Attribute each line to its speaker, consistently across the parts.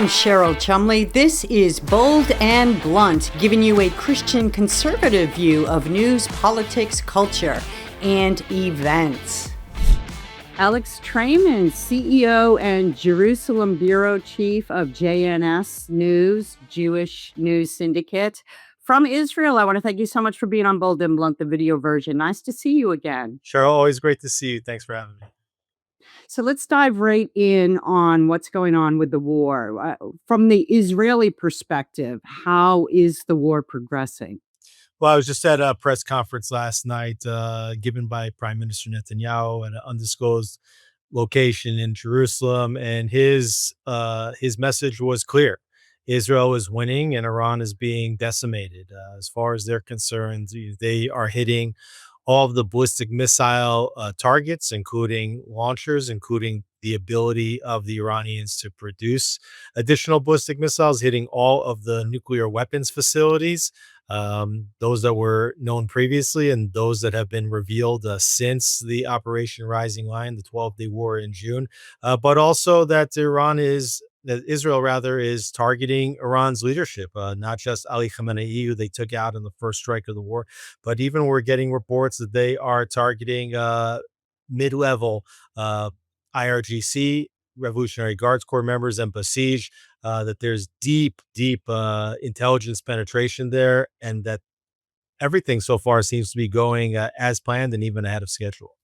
Speaker 1: I'm Cheryl Chumley. This is Bold and Blunt, giving you a Christian conservative view of news, politics, culture, and events. Alex Traiman, CEO and Jerusalem Bureau Chief of JNS News, Jewish News Syndicate. From Israel, I want to thank you so much for being on Bold and Blunt, the video version. Nice to see you again.
Speaker 2: Cheryl, always great to see you. Thanks for having me.
Speaker 1: So let's dive right in on what's going on with the war. From the Israeli perspective, how is the war progressing?
Speaker 2: Well, I was just at a press conference last night given by Prime Minister Netanyahu at an undisclosed location in Jerusalem, and his message was clear. Israel is winning and Iran is being decimated. As far as they're concerned, they are hitting all of the ballistic missile targets, including launchers, including the ability of the Iranians to produce additional ballistic missiles, hitting all of the nuclear weapons facilities, those that were known previously and those that have been revealed since the Operation Rising Lion, the 12-day war in June, but also that Israel rather is targeting Iran's leadership, not just Ali Khamenei, who they took out in the first strike of the war, but even we're getting reports that they are targeting mid-level IRGC, Revolutionary Guards Corps members, and Basij, that there's deep intelligence penetration there, and that everything so far seems to be going as planned and even ahead of schedule.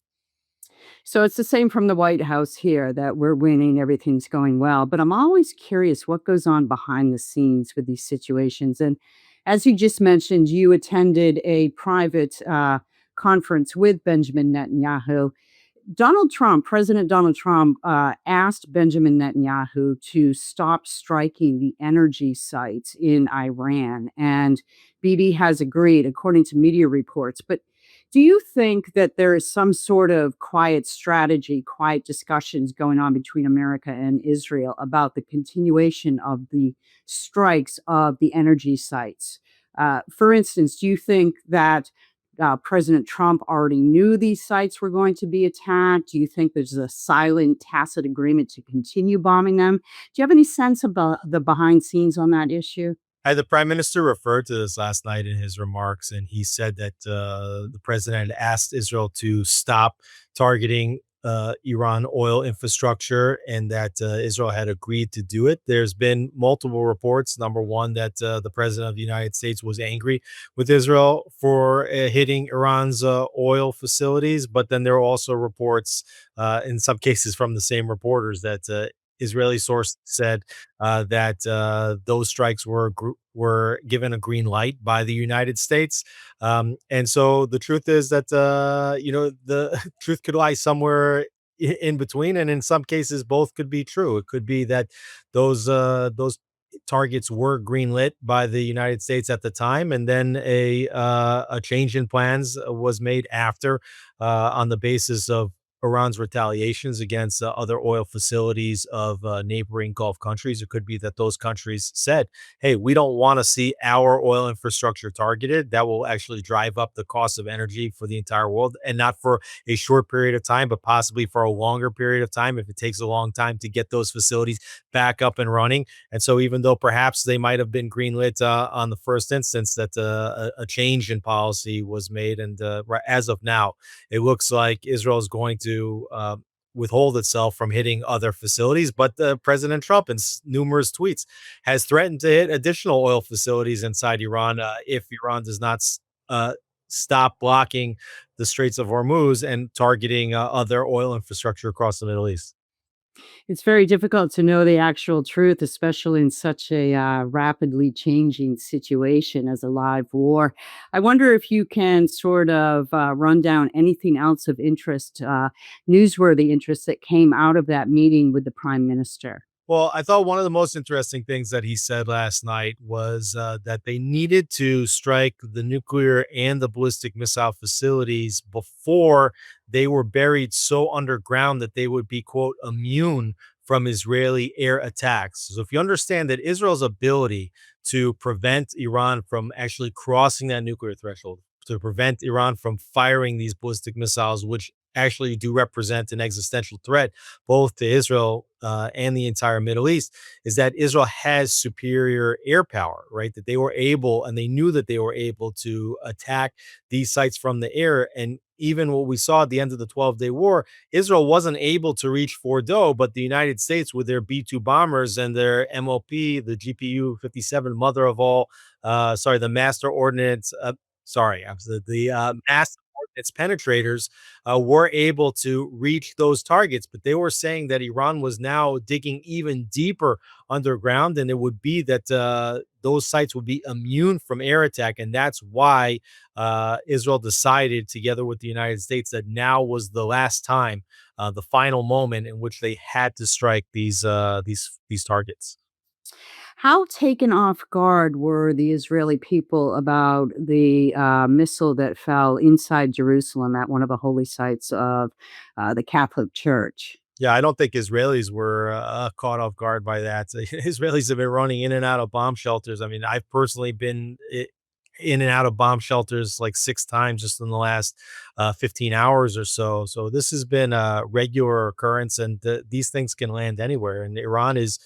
Speaker 1: So it's the same from the White House here, that we're winning, everything's going well. But I'm always curious what goes on behind the scenes with these situations. And as you just mentioned, you attended a private conference with Benjamin Netanyahu. President Donald Trump, asked Benjamin Netanyahu to stop striking the energy sites in Iran. And Bibi has agreed, according to media reports. But do you think that there is some sort of quiet strategy, quiet discussions going on between America and Israel about the continuation of the strikes of the energy sites? For instance, do you think that President Trump already knew these sites were going to be attacked? Do you think there's a silent, tacit agreement to continue bombing them? Do you have any sense about the behind scenes on that issue?
Speaker 2: The prime minister referred to this last night in his remarks, and he said that the president had asked Israel to stop targeting Iran oil infrastructure, and that Israel had agreed to do it. There's been multiple reports. Number one, that the president of the United States was angry with Israel for hitting Iran's oil facilities. But then there are also reports, in some cases from the same reporters, that Israeli source said that those strikes were given a green light by the United States, and so the truth is that the truth could lie somewhere in between, and in some cases, both could be true. It could be that those targets were greenlit by the United States at the time, and then a change in plans was made after, on the basis of Iran's retaliations against other oil facilities of neighboring Gulf countries. It could be that those countries said, hey, we don't want to see our oil infrastructure targeted. That will actually drive up the cost of energy for the entire world, and not for a short period of time, but possibly for a longer period of time if it takes a long time to get those facilities back up and running. And so even though perhaps they might have been greenlit on the first instance, that a change in policy was made. And as of now, it looks like Israel is going to withhold itself from hitting other facilities. But President Trump, in numerous tweets, has threatened to hit additional oil facilities inside Iran if Iran does not stop blocking the Straits of Hormuz and targeting other oil infrastructure across the Middle East.
Speaker 1: It's very difficult to know the actual truth, especially in such a rapidly changing situation as a live war. I wonder if you can sort of run down anything else of interest, newsworthy interest that came out of that meeting with the prime minister.
Speaker 2: Well, I thought one of the most interesting things that he said last night was that they needed to strike the nuclear and the ballistic missile facilities before they were buried so underground that they would be, quote, immune from Israeli air attacks. So if you understand that Israel's ability to prevent Iran from actually crossing that nuclear threshold, to prevent Iran from firing these ballistic missiles, which actually do represent an existential threat both to Israel and the entire Middle East, is that Israel has superior air power, right? That they were able, and they knew that they were able to attack these sites from the air. And even what we saw at the end of the 12-day war, Israel wasn't able to reach Fordo, but the United States, with their B 2 bombers and their MOP, the GPU 57, mother of all, the master ordnance, massive ordnance penetrators, were able to reach those targets. But they were saying that Iran was now digging even deeper underground, and it would be that those sites would be immune from air attack. And that's why Israel decided, together with the United States, that now was the last time, the final moment in which they had to strike these targets.
Speaker 1: How taken off guard were the Israeli people about the missile that fell inside Jerusalem at one of the holy sites of the Catholic Church?
Speaker 2: Yeah, I don't think Israelis were caught off guard by that. Israelis have been running in and out of bomb shelters. I mean, I've personally been in and out of bomb shelters like 6 times just in the last 15 hours or so. So this has been a regular occurrence, and these things can land anywhere. And Iran is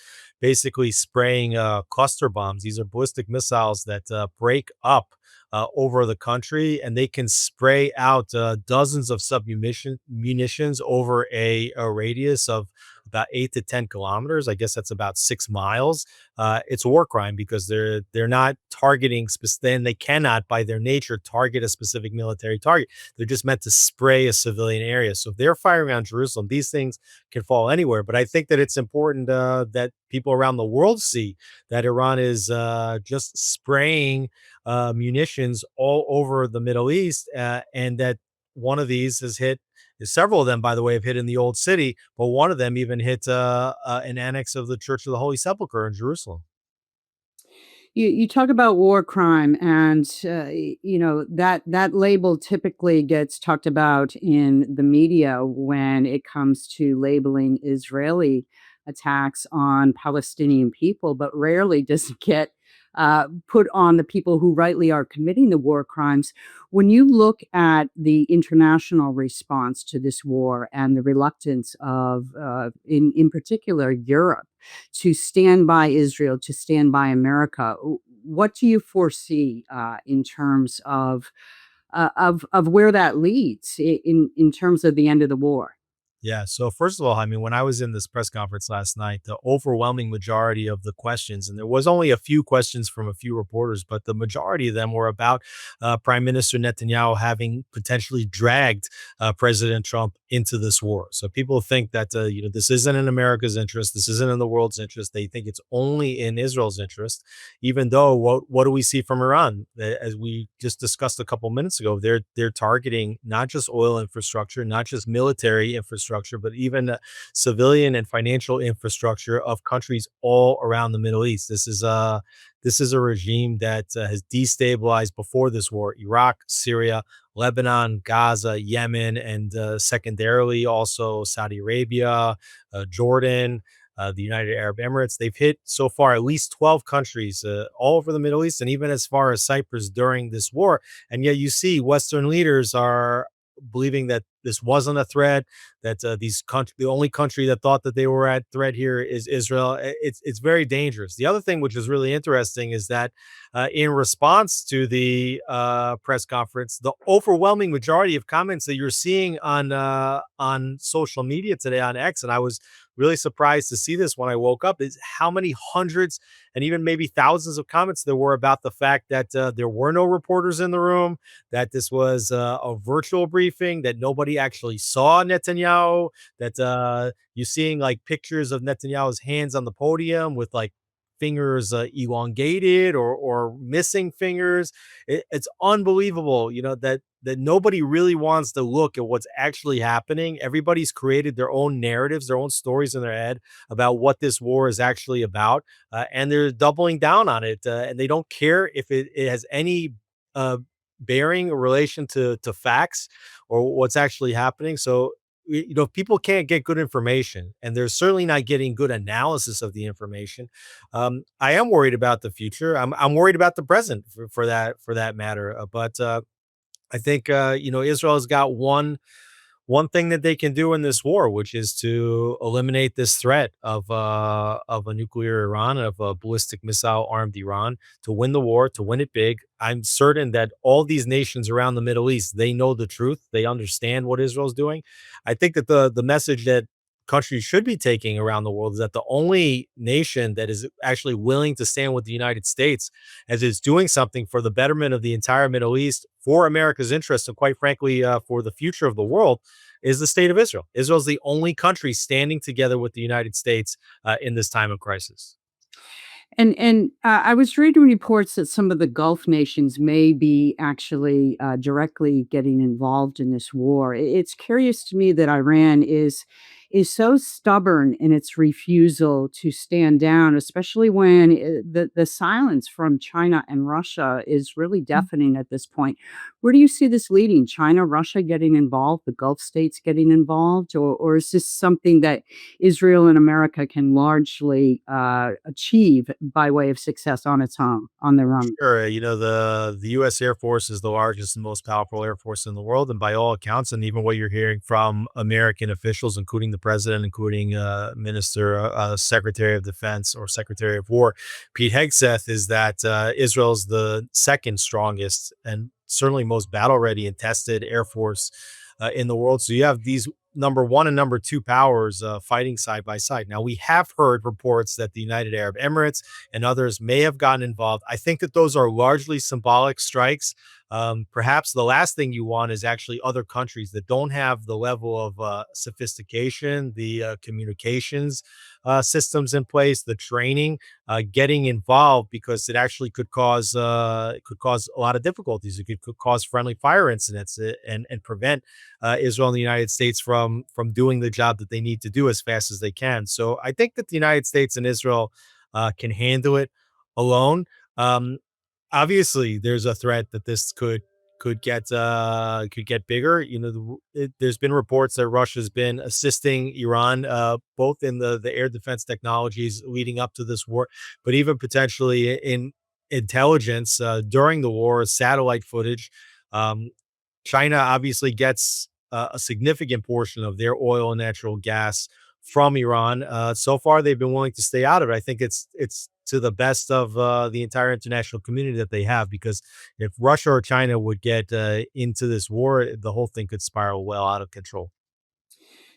Speaker 2: basically spraying cluster bombs. These are ballistic missiles that break up over the country, and they can spray out dozens of submunition munitions over a radius of about 8 to 10 kilometers. I guess that's about 6 miles. It's a war crime because they're not targeting and they cannot, by their nature, target a specific military target. They're just meant to spray a civilian area. So if they're firing on Jerusalem, these things can fall anywhere. But I think that it's important that people around the world see that Iran is just spraying munitions all over the Middle East, and that one of these has hit. Several of them, by the way, have hit in the old city, but one of them even hit an annex of the Church of the Holy Sepulchre in Jerusalem.
Speaker 1: You talk about war crime, and that label typically gets talked about in the media when it comes to labeling Israeli attacks on Palestinian people, but rarely does it get put on the people who rightly are committing the war crimes. When you look at the international response to this war and the reluctance of, in particular, Europe to stand by Israel, to stand by America. What do you foresee in terms of where that leads in terms of the end of the war?
Speaker 2: Yeah. So first of all, I mean, when I was in this press conference last night, the overwhelming majority of the questions, and there was only a few questions from a few reporters, but the majority of them were about Prime Minister Netanyahu having potentially dragged President Trump into this war. So people think that this isn't in America's interest, this isn't in the world's interest. They think it's only in Israel's interest, even though what do we see from Iran? As we just discussed a couple minutes ago, they're targeting not just oil infrastructure, not just military infrastructure, but even civilian and financial infrastructure of countries all around the Middle East. This is a regime that has destabilized before this war Iraq, Syria, Lebanon, Gaza, Yemen, and secondarily also Saudi Arabia, Jordan, the United Arab Emirates. They've hit so far at least 12 countries all over the Middle East and even as far as Cyprus during this war. And yet you see Western leaders are believing that this wasn't a threat, that the only country that thought that they were at threat here is Israel. It's very dangerous. The other thing which is really interesting is that in response to the press conference, the overwhelming majority of comments that you're seeing on social media today on X, and I was really surprised to see this when I woke up, is how many hundreds and even maybe thousands of comments there were about the fact that there were no reporters in the room, that this was a virtual briefing, that nobody actually saw Netanyahu, that you're seeing like pictures of Netanyahu's hands on the podium with like fingers elongated or missing fingers. It's unbelievable, that nobody really wants to look at what's actually happening. Everybody's created their own narratives, their own stories in their head about what this war is actually about, and they're doubling down on it, and they don't care if it has any uh, bearing or relation to facts or what's actually happening. So people can't get good information, and they're certainly not getting good analysis of the information. I am worried about the future. I'm worried about the present for that matter. But I think Israel has got one thing that they can do in this war, which is to eliminate this threat of a nuclear Iran, of a ballistic missile armed Iran, to win the war, to win it big. I'm certain that all these nations around the Middle East, they know the truth. They understand what Israel's doing. I think that the message that countries should be taking around the world is that the only nation that is actually willing to stand with the United States as is doing something for the betterment of the entire Middle East, for America's interests, and quite frankly, for the future of the world, is the state of Israel. Israel is the only country standing together with the United States in this time of crisis.
Speaker 1: And I was reading reports that some of the Gulf nations may be actually directly getting involved in this war. It's curious to me that Iran is so stubborn in its refusal to stand down, especially when the silence from China and Russia is really deafening at this point. Where do you see this leading? China, Russia getting involved, the Gulf states getting involved, or is this something that Israel and America can largely achieve by way of success on its own, on their own?
Speaker 2: Sure, the U.S. Air Force is the largest and most powerful air force in the world, and by all accounts, and even what you're hearing from American officials, including the president, including Secretary of Defense or Secretary of War, Pete Hegseth, is that Israel is the second strongest and certainly most battle ready and tested air force in the world. So you have these number one and number two powers fighting side by side. Now, we have heard reports that the United Arab Emirates and others may have gotten involved. I think that those are largely symbolic strikes. Perhaps the last thing you want is actually other countries that don't have the level of sophistication, the communications systems in place, the training, getting involved, because it actually could cause a lot of difficulties. It could cause friendly fire incidents and prevent Israel and the United States from doing the job that they need to do as fast as they can. So I think that the United States and Israel can handle it alone. Um, Obviously, there's a threat that this could get bigger. There's been reports that Russia's been assisting Iran, both in the air defense technologies leading up to this war, but even potentially in intelligence during the war, satellite footage. Um, China obviously gets a significant portion of their oil and natural gas from Iran. So far, they've been willing to stay out of it. I think it's to the best of the entire international community that they have, because if Russia or China would get into this war, the whole thing could spiral well out of control.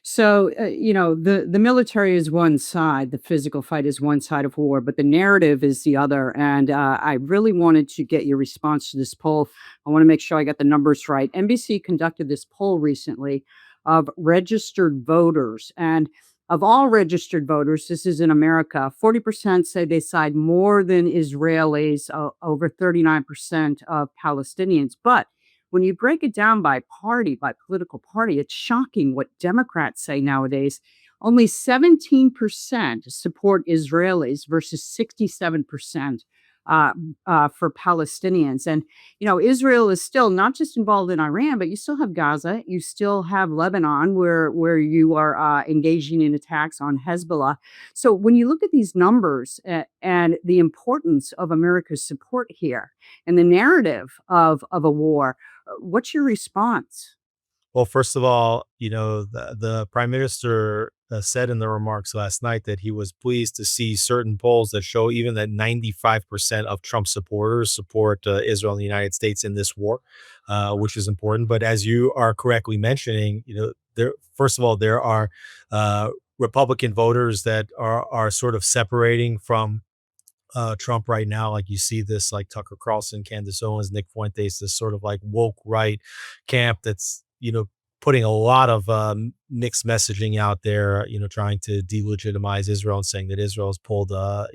Speaker 1: So, the military is one side, the physical fight is one side of war, but the narrative is the other. And I really wanted to get your response to this poll. I want to make sure I got the numbers right. NBC conducted this poll recently of registered voters. And of all registered voters, this is in America, 40% say they side more than Israelis, over 39% of Palestinians. But when you break it down by party, by political party, it's shocking what Democrats say nowadays. Only 17% support Israelis versus 67% uh, for Palestinians. And, Israel is still not just involved in Iran, but you still have Gaza. You still have Lebanon, where you are engaging in attacks on Hezbollah. So when you look at these numbers and the importance of America's support here and the narrative of a war, what's your response?
Speaker 2: Well, first of all, the prime minister said in the remarks last night that he was pleased to see certain polls that show even that 95% of Trump supporters support Israel and the United States in this war, which is important. But as you are correctly mentioning, there first of all there are Republican voters that are sort of separating from Trump right now. Like you see this, like Tucker Carlson, Candace Owens, Nick Fuentes, this sort of like woke right camp that's putting a lot of mixed messaging out there, trying to delegitimize Israel and saying that Israel has pulled the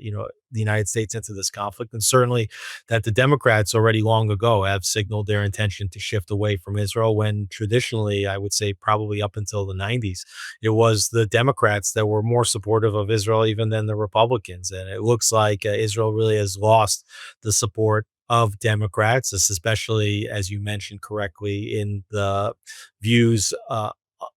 Speaker 2: United States into this conflict, and certainly that the Democrats already long ago have signaled their intention to shift away from Israel, when traditionally, I would say probably up until the 90s, it was the Democrats that were more supportive of Israel even than the Republicans. And it looks like Israel really has lost the support of Democrats, especially as you mentioned correctly in the views,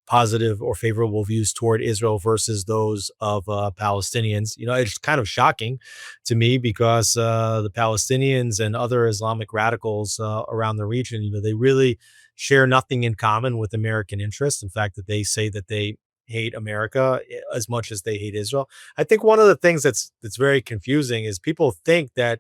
Speaker 2: positive or favorable views toward Israel versus those of Palestinians. It's kind of shocking to me because the Palestinians and other Islamic radicals around the region, they really share nothing in common with American interests. In fact, that they say that they hate America as much as they hate Israel. I think one of the things that's very confusing is people think that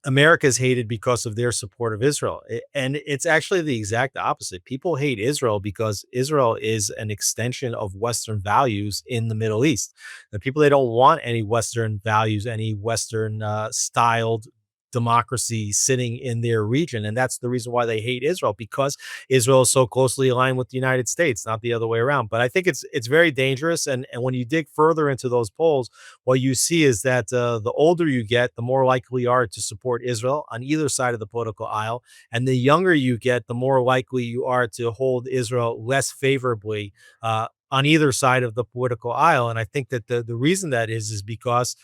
Speaker 2: America is hated because of their support of Israel. And it's actually the exact opposite. People hate Israel because Israel is an extension of Western values in the Middle East. The people, they don't want any Western values, any Western styled democracy sitting in their region. And that's the reason why they hate Israel, because Israel is so closely aligned with the United States, not the other way around. But I think it's very dangerous. And when you dig further into those polls, what you see is that the older you get, the more likely you are to support Israel on either side of the political aisle. And the younger you get, the more likely you are to hold Israel less favorably on either side of the political aisle. And I think that the reason that is because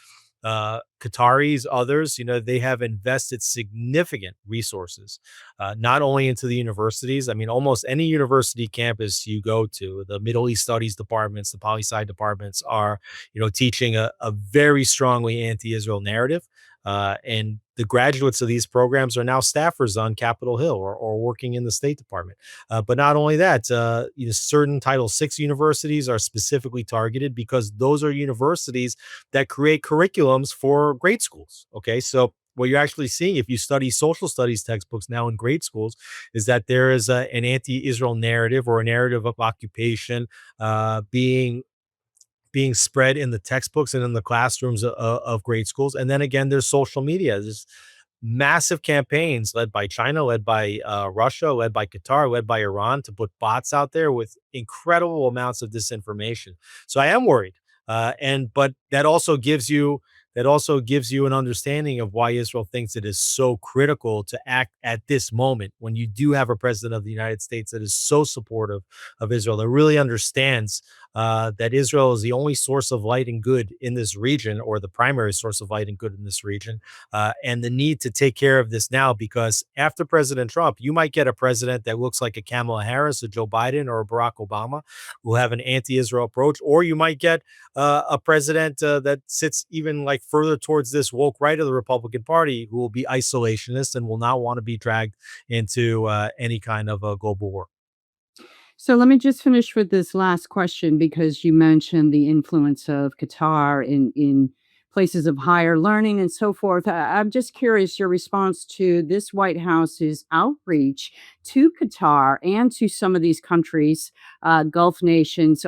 Speaker 2: Qataris, others, they have invested significant resources, not only into the universities. I mean, almost any university campus you go to, the Middle East studies departments, the poli sci departments are, teaching a very strongly anti-Israel narrative. And the graduates of these programs are now staffers on Capitol Hill or working in the State Department. But not only that, certain Title VI universities are specifically targeted because those are universities that create curriculums for grade schools. Okay. So what you're actually seeing if you study social studies textbooks now in grade schools is that there is an anti-Israel narrative or a narrative of occupation being spread in the textbooks and in the classrooms of grade schools. And then again, there's social media. There's massive campaigns led by China, led by Russia, led by Qatar, led by Iran to put bots out there with incredible amounts of disinformation. So I am worried, but that also gives you an understanding of why Israel thinks it is so critical to act at this moment when you do have a president of the United States that is so supportive of Israel, that really understands that Israel is the only source of light and good in this region, or the primary source of light and good in this region, and the need to take care of this now, because after President Trump, you might get a president that looks like a Kamala Harris, a Joe Biden, or a Barack Obama, who have an anti-Israel approach, or you might get a president that sits even like further towards this woke right of the Republican Party, who will be isolationist and will not want to be dragged into any kind of a global war.
Speaker 1: So let me just finish with this last question because you mentioned the influence of Qatar in places of higher learning and so forth. I'm just curious your response to this White House's outreach to Qatar and to some of these countries, Gulf nations,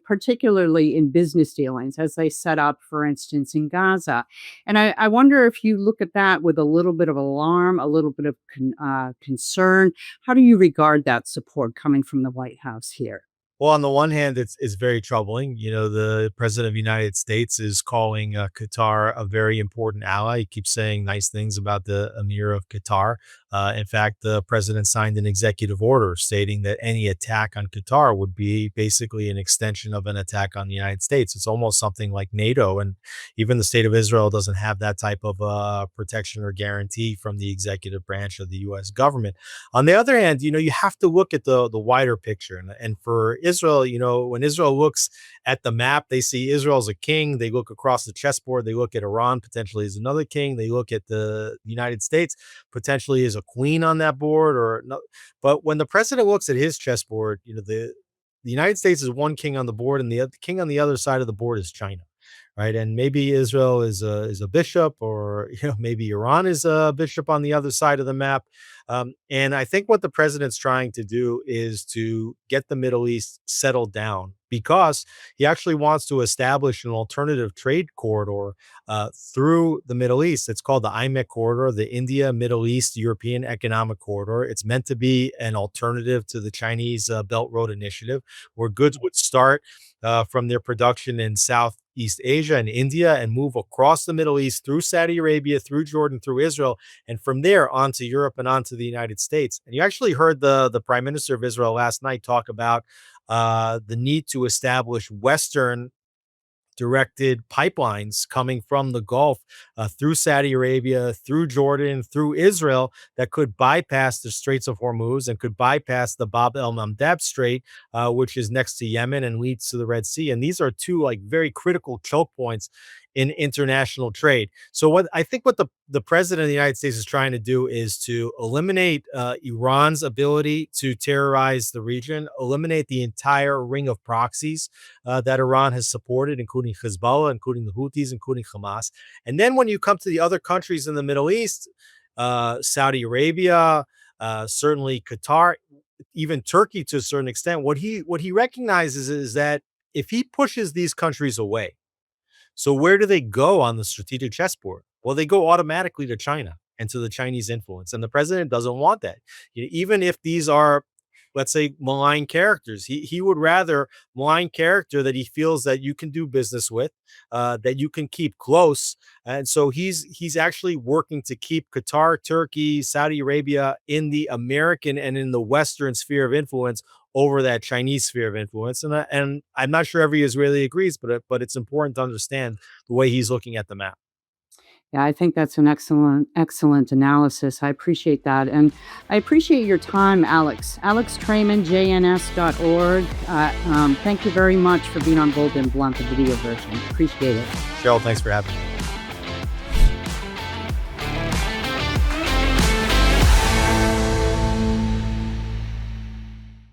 Speaker 1: particularly in business dealings, as they set up, for instance, in Gaza. And I wonder if you look at that with a little bit of alarm, a little bit of concern. How do you regard that support coming from the White House here?
Speaker 2: Well, on the one hand, it's very troubling. The president of the United States is calling Qatar a very important ally. He keeps saying nice things about the Emir of Qatar. In fact, the president signed an executive order stating that any attack on Qatar would be basically an extension of an attack on the United States. It's almost something like NATO, and even the state of Israel doesn't have that type of protection or guarantee from the executive branch of the U.S. government. On the other hand, you have to look at the wider picture, and for Israel, when Israel looks at the map, they see Israel as a king. They look across the chessboard. They look at Iran potentially as another king. They look at the United States potentially as a queen on that board, or no. But when the president looks at his chessboard, the United States is one king on the board, and the other king on the other side of the board is China, right? And maybe Israel is a bishop, or maybe Iran is a bishop on the other side of the map. And I think what the president's trying to do is to get the Middle East settled down, because he actually wants to establish an alternative trade corridor through the Middle East. It's called the IMEC corridor, the India, Middle East, European Economic Corridor. It's meant to be an alternative to the Chinese Belt Road Initiative, where goods would start from their production in Southeast Asia and India and move across the Middle East through Saudi Arabia, through Jordan, through Israel, and from there onto Europe and onto the United States. And you actually heard the Prime Minister of Israel last night talk about the need to establish Western directed pipelines coming from the Gulf through Saudi Arabia, through Jordan, through Israel, that could bypass the Straits of Hormuz and could bypass the Bab el Mandeb Strait, which is next to Yemen and leads to the Red Sea. And these are two like very critical choke points in international trade. So what I think what the president of the United States is trying to do is to eliminate Iran's ability to terrorize the region, eliminate the entire ring of proxies that Iran has supported, including Hezbollah, including the Houthis, including Hamas. And then when you come to the other countries in the Middle East, Saudi Arabia, certainly Qatar, even Turkey to a certain extent, what he recognizes is that if he pushes these countries away, so where do they go on the strategic chessboard? Well, they go automatically to China and to the Chinese influence. And the president doesn't want that. Even if these are, let's say, malign characters, he would rather malign character that he feels that you can do business with, that you can keep close. And so he's actually working to keep Qatar, Turkey, Saudi Arabia in the American and in the Western sphere of influence over that Chinese sphere of influence. And I'm not sure every Israeli agrees, but it's important to understand the way he's looking at the map.
Speaker 1: Yeah, I think that's an excellent analysis. I appreciate that. And I appreciate your time, Alex. Alex Traiman, jns.org. Thank you very much for being on Bold and Blunt, the video version. Appreciate it.
Speaker 2: Cheryl, thanks for having me.